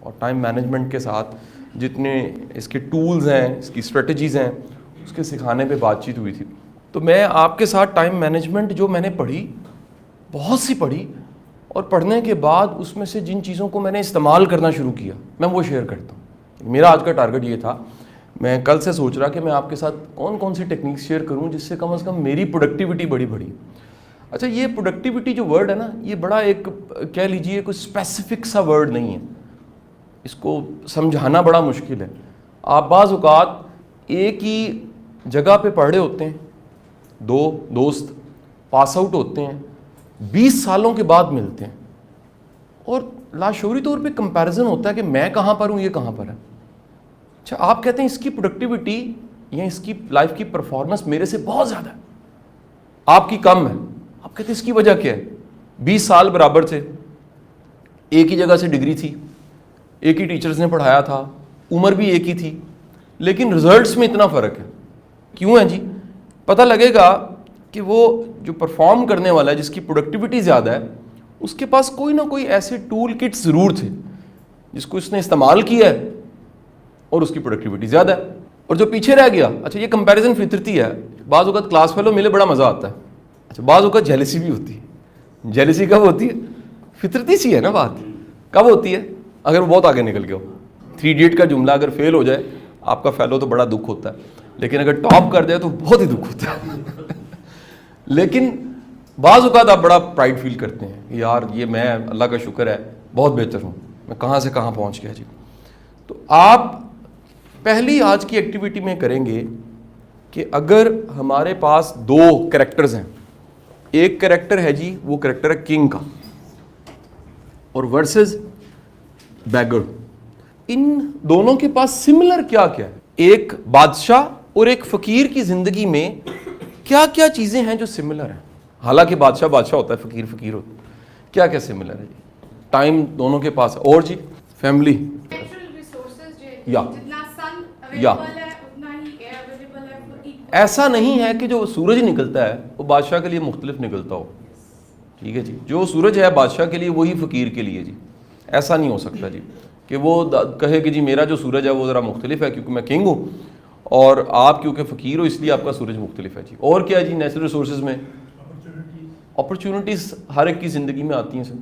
اور time management کے ساتھ جتنے اس کے ٹولز ہیں, اس کی اسٹریٹجیز ہیں, اس کے سکھانے پہ بات چیت ہوئی تھی. تو میں آپ کے ساتھ ٹائم مینجمنٹ جو میں نے پڑھی, بہت سی پڑھی, اور پڑھنے کے بعد اس میں سے جن چیزوں کو میں نے استعمال کرنا شروع کیا میں وہ شیئر کرتا ہوں. میرا آج کا ٹارگٹ یہ تھا, میں کل سے سوچ رہا کہ میں آپ کے ساتھ کون کون سی ٹیکنیکس شیئر کروں جس سے کم میری پروڈکٹیوٹی بڑھی. اچھا, یہ پروڈکٹیوٹی جو ورڈ ہے نا, یہ بڑا ایک کہہ لیجئے کوئی اسپیسیفک سا ورڈ نہیں ہے, اس کو سمجھانا بڑا مشکل ہے. آپ بعض اوقات ایک ہی جگہ پہ پڑھ رہے ہوتے ہیں, دو دوست پاس آؤٹ ہوتے ہیں, 20 سالوں کے بعد ملتے ہیں, اور لاشعوری طور پہ کمپیریزن ہوتا ہے کہ میں کہاں پر ہوں, یہ کہاں پر ہے. اچھا, آپ کہتے ہیں اس کی پروڈکٹیوٹی یا اس کی لائف کی پرفارمنس میرے سے بہت زیادہ ہے, آپ کی کم ہے. آپ کہتے ہیں اس کی وجہ کیا ہے؟ 20 سال برابر تھے, ایک ہی جگہ سے ڈگری تھی, ایک ہی ٹیچرز نے پڑھایا تھا, عمر بھی ایک ہی تھی, لیکن رزلٹس میں اتنا فرق ہے. کیوں ہے جی؟ پتہ لگے گا کہ وہ جو پرفارم کرنے والا ہے, جس کی پروڈکٹیوٹی زیادہ ہے, اس کے پاس کوئی نہ کوئی ایسے ٹول کٹس ضرور تھے جس کو اس نے استعمال کیا ہے اور اس کی پروڈکٹیوٹی زیادہ ہے. اور جو پیچھے رہ گیا, اچھا یہ کمپیریزن فطرتی ہے. بعض اوقات کلاس فیلو ملے بڑا مزہ آتا ہے. اچھا, بعض اوقات جیلسی بھی ہوتی ہے. جیلسی کب ہوتی ہے؟ فطرتی سی ہے نا بات. کب ہوتی ہے؟ اگر وہ بہت آگے نکل گیا ہو. 3 ایڈیٹ کا جملہ اگر فیل ہو جائے, آپ کا فیلو تو بڑا دکھ ہوتا ہے, لیکن اگر ٹاپ کر جائے تو بہت ہی دکھ ہوتا ہے. لیکن بعض اوقات آپ بڑا پرائڈ فیل کرتے ہیں کہ یار یہ میں, اللہ کا شکر ہے, بہت بہتر ہوں, میں کہاں سے کہاں پہنچ گیا جی. تو آپ پہلی آج کی ایکٹیویٹی میں کریں گے کہ اگر ہمارے پاس 2 کریکٹرز ہیں, ایک کریکٹر ہے جی وہ کریکٹر ہے کنگ کا, اور ورسز بیگر. ان دونوں کے پاس سملر کیا کیا ہے؟ ایک بادشاہ اور ایک فقیر کی زندگی میں کیا کیا چیزیں ہیں جو سملر ہیں؟ حالانکہ بادشاہ بادشاہ ہوتا ہے, فقیر فقیر ہوتا ہے. کیا کیا سملر ہے جی؟ ٹائم دونوں کے پاس ہے, اور جی فیملی, یا ایسا نہیں ہے کہ جو سورج نکلتا ہے وہ بادشاہ کے لیے مختلف نکلتا ہو. ٹھیک ہے جی, جو سورج ہے بادشاہ کے لیے وہی فقیر کے لیے جی. ایسا نہیں ہو سکتا جی کہ وہ کہے کہ جی میرا جو سورج ہے وہ ذرا مختلف ہے کیونکہ میں کنگ ہوں, اور آپ کیونکہ فقیر ہو اس لیے آپ کا سورج مختلف ہے جی. اور کیا جی؟ نیچرل ریسورسز میں اپرچونٹیز ہر ایک کی زندگی میں آتی ہیں سر.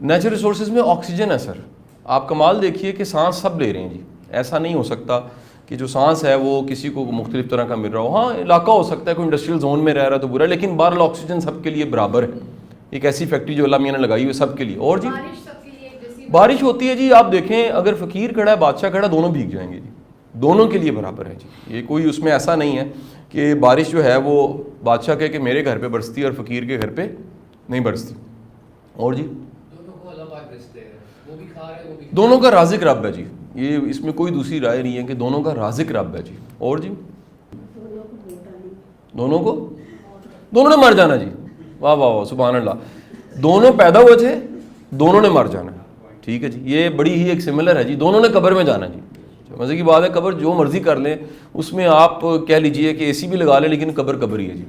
نیچرل ریسورسز میں آکسیجن ہے سر. آپ کمال دیکھیے کہ سانس سب لے رہے ہیں جی. ایسا نہیں ہو سکتا کہ جو سانس ہے وہ کسی کو مختلف طرح کا مل رہا ہو. ہاں علاقہ ہو سکتا ہے کوئی انڈسٹریل زون میں رہ رہا ہے تو برا ہے, لیکن بہرحال آکسیجن سب کے لیے برابر ہے. ایک ایسی فیکٹری جو اللہ میاں نے لگائی ہوئی سب کے لیے. اور جی بارش ہوتی ہے جی, آپ دیکھیں اگر فقیر کھڑا ہے بادشاہ کھڑا, دونوں بھیگ جائیں گے جی. دونوں کے لیے برابر ہے جی. یہ کوئی اس میں ایسا نہیں ہے کہ بارش جو ہے وہ بادشاہ کہے کہ میرے گھر پہ برستی ہے اور فقیر کے گھر پہ نہیں برستی. اور جی دونوں کا رازق رب ہے جی. یہ اس میں کوئی دوسری رائے نہیں ہے کہ دونوں کا رازق رب ہے جی. اور جی دونوں نے مر جانا جی. واہ واہ واہ سبحان اللہ. دونوں پیدا ہوئے تھے, دونوں نے مر جانا. ٹھیک ہے جی, یہ بڑی ہی ایک سملر ہے جی. دونوں نے قبر میں جانا جی. مزے کی بات ہے, قبر جو مرضی کر لیں, اس میں آپ کہہ لیجئے کہ اے سی بھی لگا لیں لیکن قبر قبر ہی ہے جی.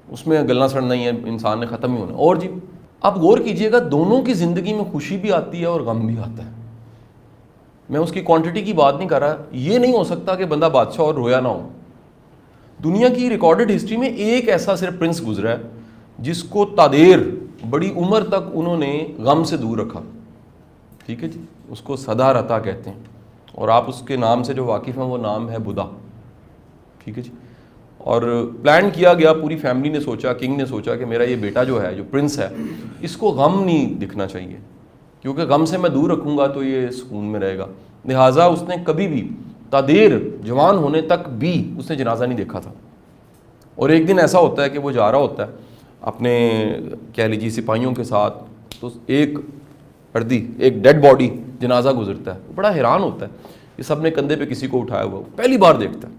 اس میں گلنا سڑنا ہی ہے, انسان نے ختم ہی ہونا. اور جی آپ غور کیجئے گا, دونوں کی زندگی میں خوشی بھی آتی ہے اور غم بھی آتا ہے. میں اس کی کوانٹٹی کی بات نہیں کر رہا. یہ نہیں ہو سکتا کہ بندہ بادشاہ اور رویا نہ ہو. دنیا کی ریکارڈڈ ہسٹری میں ایک ایسا صرف پرنس گزرا ہے جس کو تادیر بڑی عمر تک انہوں نے غم سے دور رکھا. ٹھیک ہے جی, اس کو سدا رتا کہتے ہیں, اور آپ اس کے نام سے جو واقف ہیں وہ نام ہے بدھا. ٹھیک ہے جی, اور پلان کیا گیا, پوری فیملی نے سوچا, کنگ نے سوچا کہ میرا یہ بیٹا جو ہے, جو پرنس ہے, اس کو غم نہیں دکھنا چاہیے کیونکہ غم سے میں دور رکھوں گا تو یہ سکون میں رہے گا. لہٰذا اس نے کبھی بھی تادیر جوان ہونے تک بھی اس نے جنازہ نہیں دیکھا تھا. اور ایک دن ایسا ہوتا ہے کہ وہ جا رہا ہوتا ہے اپنے کہہ لیجیے سپاہیوں کے ساتھ, تو ایک ڈیڈ باڈی جنازہ گزرتا ہے. بڑا حیران ہوتا ہے, یہ سب نے کندھے پہ کسی کو اٹھایا ہوا, پہلی بار دیکھتا ہے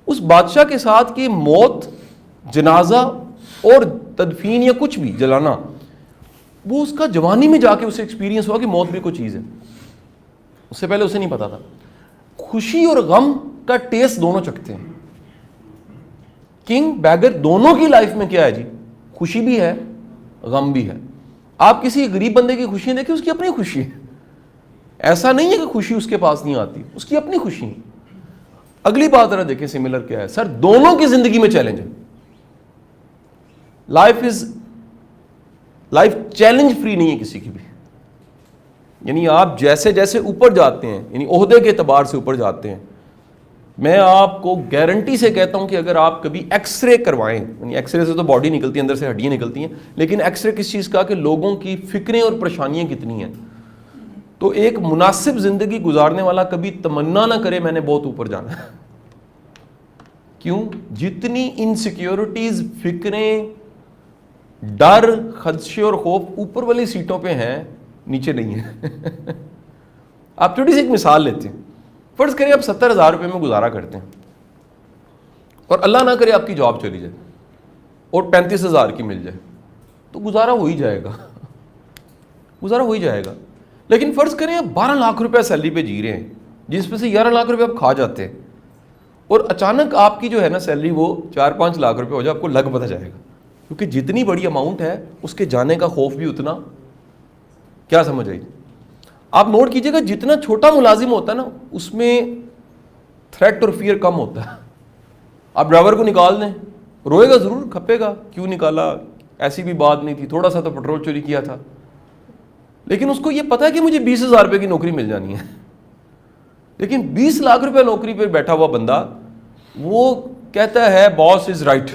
اس بادشاہ کے ساتھ کہ موت, جنازہ اور تدفین یا کچھ بھی جلانا, وہ اس کا جوانی میں جا کے اسے ایکسپیرینس ہوا کہ موت بھی کوئی چیز ہے. اس سے پہلے اسے نہیں پتا تھا. خوشی اور غم کا ٹیسٹ دونوں چکھتے ہیں. کنگ بیگر دونوں کی لائف میں کیا ہے جی, خوشی بھی ہے غم بھی ہے. آپ کسی غریب بندے کی خوشی دیکھیں, اس کی اپنی خوشی ہے. ایسا نہیں ہے کہ خوشی اس کے پاس نہیں آتی, اس کی اپنی خوشی ہے. اگلی بات ذرا دیکھیں سملر کیا ہے. سر دونوں کی زندگی میں چیلنج ہے. لائف چیلنج فری نہیں ہے کسی کی بھی. یعنی آپ جیسے جیسے اوپر جاتے ہیں, یعنی عہدے کے اعتبار سے اوپر جاتے ہیں, میں آپ کو گارنٹی سے کہتا ہوں کہ اگر آپ کبھی ایکس رے کروائیں, یعنی ایکس رے سے تو باڈی نکلتی ہے, اندر سے ہڈیاں نکلتی ہیں, لیکن ایکس رے کس چیز کا, کہ لوگوں کی فکریں اور پریشانیاں کتنی ہیں, تو ایک مناسب زندگی گزارنے والا کبھی تمنا نہ کرے میں نے بہت اوپر جانا ہے. کیوں؟ جتنی انسیکیورٹیز, فکریں, ڈر, خدشے اور خوف اوپر والی سیٹوں پہ ہیں, نیچے نہیں ہے. آپ چھوٹی سی ایک مثال لیتے ہیں, فرض کریں آپ 70,000 روپے میں گزارا کرتے ہیں اور اللہ نہ کرے آپ کی جاب چلی جائے اور 35,000 کی مل جائے, تو گزارا ہو ہی جائے گا, گزارا ہو ہی جائے گا. لیکن فرض کریں آپ 12 لاکھ روپے سیلری پہ جی رہے ہیں, جس میں سے 11 لاکھ روپے آپ کھا جاتے ہیں, اور اچانک آپ کی جو ہے نا سیلری وہ 4-5 لاکھ روپے ہو جائے, آپ کو لگ پتہ جائے گا, کیونکہ جتنی بڑی اماؤنٹ ہے اس کے جانے کا خوف بھی اتنا. کیا سمجھ آئی؟ آپ نوٹ کیجئے گا جتنا چھوٹا ملازم ہوتا ہے نا اس میں تھریٹ اور فیئر کم ہوتا ہے. آپ ڈرائیور کو نکال دیں, روئے گا ضرور, کھپے گا, کیوں نکالا, ایسی بھی بات نہیں تھی, تھوڑا سا تو پیٹرول چوری کیا تھا, لیکن اس کو یہ پتا ہے کہ مجھے 20,000 روپے کی نوکری مل جانی ہے. لیکن 20 لاکھ روپے نوکری پہ بیٹھا ہوا بندہ وہ کہتا ہے باس از رائٹ,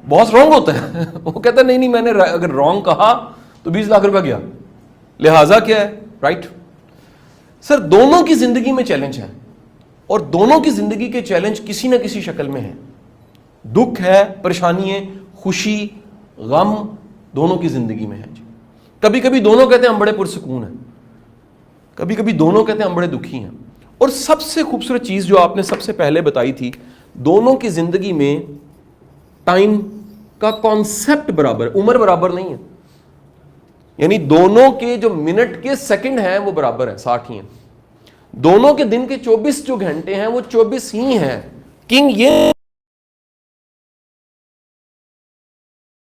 باس رانگ ہوتا ہے. وہ کہتا ہے نہیں میں نے اگر رانگ کہا تو 20 لاکھ روپے گیا, لہٰذا کیا ہے, رائٹ. سر دونوں کی زندگی میں چیلنج ہے, اور دونوں کی زندگی کے چیلنج کسی نہ کسی شکل میں ہیں. دکھ ہے, پریشانی ہے, خوشی, غم دونوں کی زندگی میں ہے. جی کبھی کبھی دونوں کہتے ہیں ہم بڑے پرسکون ہیں, کبھی کبھی دونوں کہتے ہیں ہم بڑے دکھی ہیں. اور سب سے خوبصورت چیز جو آپ نے سب سے پہلے بتائی تھی, دونوں کی زندگی میں ٹائم کا کانسیپٹ برابر, عمر برابر نہیں ہے. یعنی دونوں کے جو منٹ کے سیکنڈ ہیں وہ برابر ہیں, 60 ہی ہیں. دونوں کے دن کے 24 جو گھنٹے ہیں وہ 24 ہی ہیں. کنگ یہ